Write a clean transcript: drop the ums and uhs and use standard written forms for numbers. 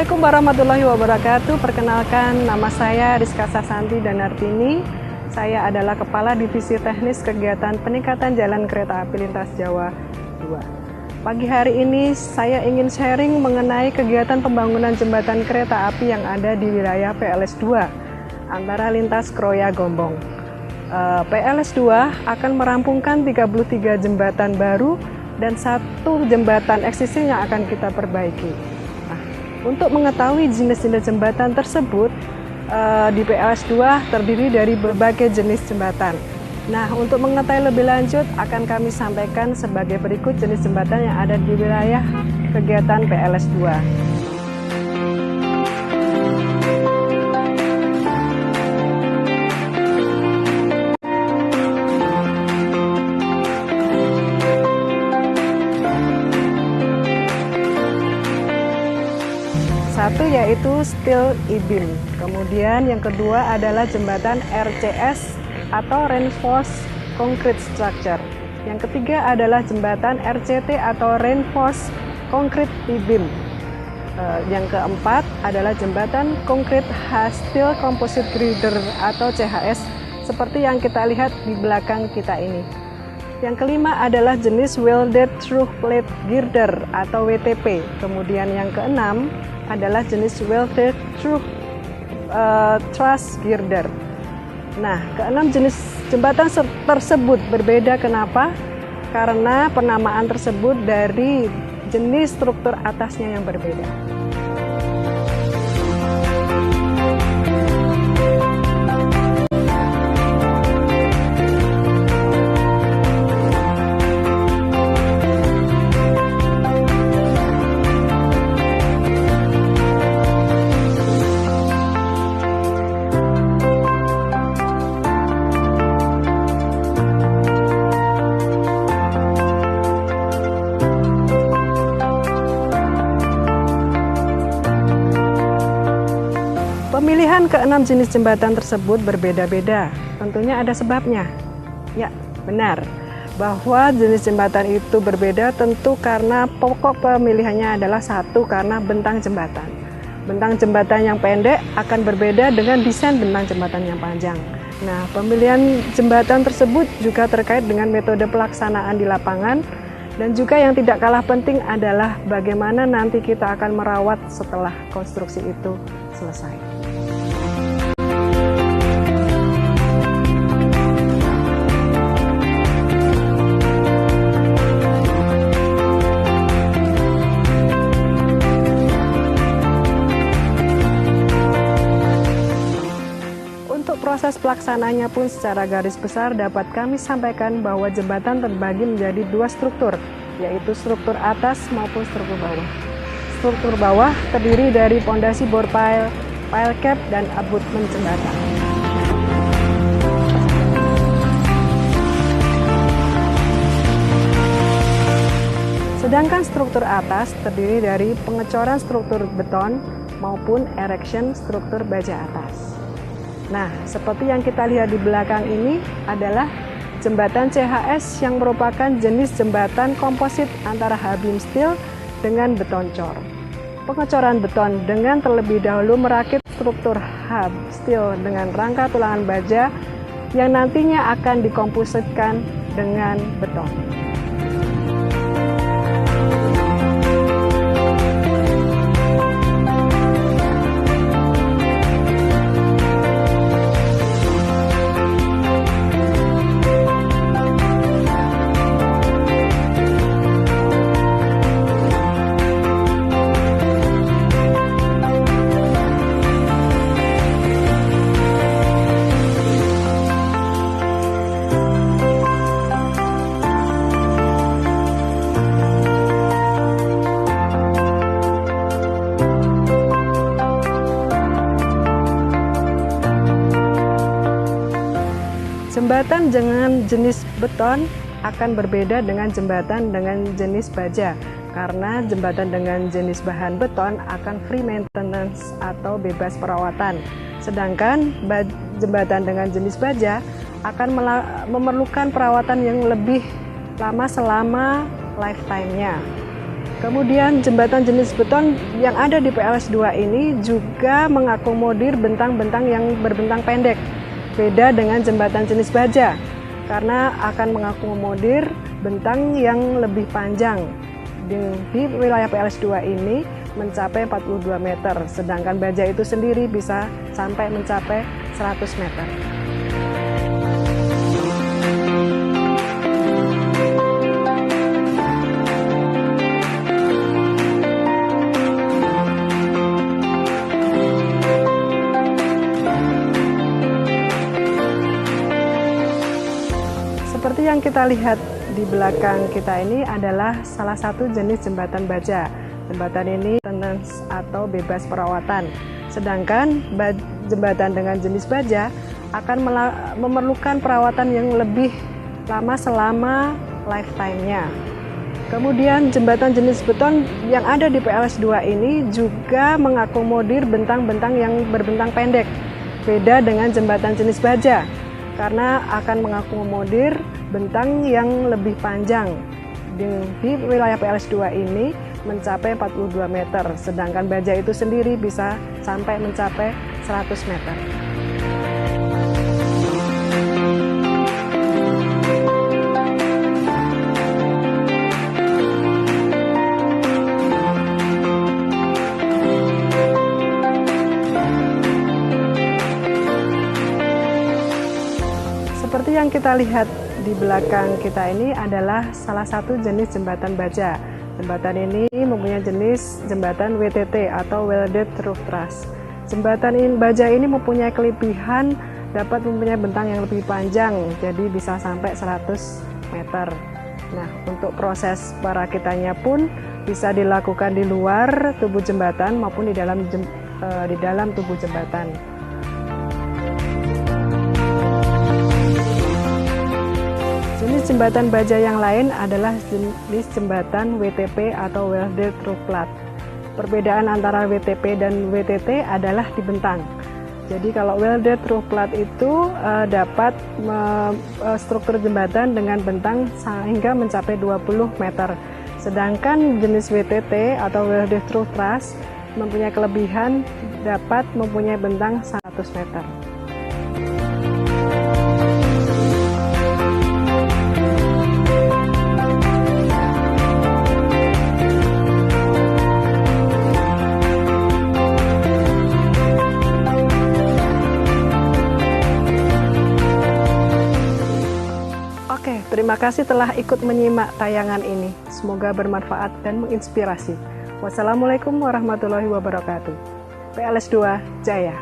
Assalamualaikum warahmatullahi wabarakatuh. Perkenalkan, nama saya Rizka Sasanti Danartini. Saya adalah Kepala Divisi Teknis Kegiatan Peningkatan Jalan Kereta Api Lintas Jawa 2. Pagi hari ini saya ingin sharing mengenai kegiatan pembangunan jembatan kereta api yang ada di wilayah PLS 2 antara lintas Kroya Gombong. PLS 2 akan merampungkan 33 jembatan baru dan 1 jembatan eksisting yang akan kita perbaiki. Untuk mengetahui jenis-jenis jembatan tersebut, di PLS 2 terdiri dari berbagai jenis jembatan. Nah, untuk mengetahui lebih lanjut akan kami sampaikan sebagai berikut jenis jembatan yang ada di wilayah kegiatan PLS 2. Satu yaitu steel e-beam, kemudian yang kedua adalah jembatan RCS atau Reinforced Concrete Structure, yang ketiga adalah jembatan RCT atau Reinforced Concrete e-beam, yang keempat adalah jembatan Concrete High Steel Composite Girder atau CHS seperti yang kita lihat di belakang kita ini. Yang kelima adalah jenis Welded Through Plate Girder atau WTP, kemudian yang keenam adalah jenis Welded Through Truss Girder. Nah, keenam jenis jembatan tersebut berbeda. Kenapa? Karena penamaan tersebut dari jenis struktur atasnya yang berbeda. Pemilihan keenam jenis jembatan tersebut berbeda-beda, tentunya ada sebabnya. Ya, benar, bahwa jenis jembatan itu berbeda tentu karena pokok pemilihannya adalah satu, karena bentang jembatan. Bentang jembatan yang pendek akan berbeda dengan desain bentang jembatan yang panjang. Nah, pemilihan jembatan tersebut juga terkait dengan metode pelaksanaan di lapangan, dan juga yang tidak kalah penting adalah bagaimana nanti kita akan merawat setelah konstruksi itu selesai. Untuk proses pelaksananya pun secara garis besar dapat kami sampaikan bahwa jembatan terbagi menjadi 2 struktur, yaitu struktur atas maupun struktur bawah. Struktur bawah terdiri dari pondasi bor pile, pile cap, dan abutmen jembatan. Sedangkan struktur atas terdiri dari pengecoran struktur beton maupun erection struktur baja atas. Nah, seperti yang kita lihat di belakang ini adalah jembatan CHS yang merupakan jenis jembatan komposit antara H-beam steel dengan beton cor. Pengecoran beton dengan terlebih dahulu merakit struktur hub steel dengan rangka tulangan baja yang nantinya akan dikompositkan dengan beton. Jembatan dengan jenis beton akan berbeda dengan jembatan dengan jenis baja, karena jembatan dengan jenis bahan beton akan free maintenance atau bebas perawatan. Sedangkan jembatan dengan jenis baja akan memerlukan perawatan yang lebih lama selama lifetime-nya. Kemudian jembatan jenis beton yang ada di PLS2 ini juga mengakomodir bentang-bentang yang berbentang pendek. Beda dengan jembatan jenis baja, karena akan mengakomodir bentang yang lebih panjang. Di wilayah PLS2 ini mencapai 42 meter, sedangkan baja itu sendiri bisa sampai mencapai 100 meter. Seperti yang kita lihat di belakang kita ini adalah salah satu jenis jembatan baja. Jembatan ini maintenance atau bebas perawatan. Sedangkan jembatan dengan jenis baja akan memerlukan perawatan yang lebih lama selama lifetime-nya. Kemudian jembatan jenis beton yang ada di PLS2 ini juga mengakomodir bentang-bentang yang berbentang pendek. Beda dengan jembatan jenis baja, karena akan mengakomodir bentang yang lebih panjang. Di wilayah PLS2 ini mencapai 42 meter, sedangkan baja itu sendiri bisa sampai mencapai 100 meter. Seperti yang kita lihat di belakang kita ini adalah salah satu jenis jembatan baja. Jembatan ini mempunyai jenis jembatan WTT atau Welded Roof Truss. Jembatan baja ini mempunyai kelebihan dapat mempunyai bentang yang lebih panjang, jadi bisa sampai 100 meter. Nah, untuk proses perakitannya pun bisa dilakukan di luar tubuh jembatan maupun di dalam tubuh jembatan. Jenis jembatan baja yang lain adalah jenis jembatan WTP atau Welded Roof Plat. Perbedaan antara WTP dan WTT adalah di bentang. Jadi kalau Welded Roof Plat itu dapat struktur jembatan dengan bentang hingga mencapai 20 meter. Sedangkan jenis WTT atau Welded Roof Truss mempunyai kelebihan dapat mempunyai bentang 100 meter. Oke, terima kasih telah ikut menyimak tayangan ini. Semoga bermanfaat dan menginspirasi. Wassalamualaikum warahmatullahi wabarakatuh. PLS2 Jaya.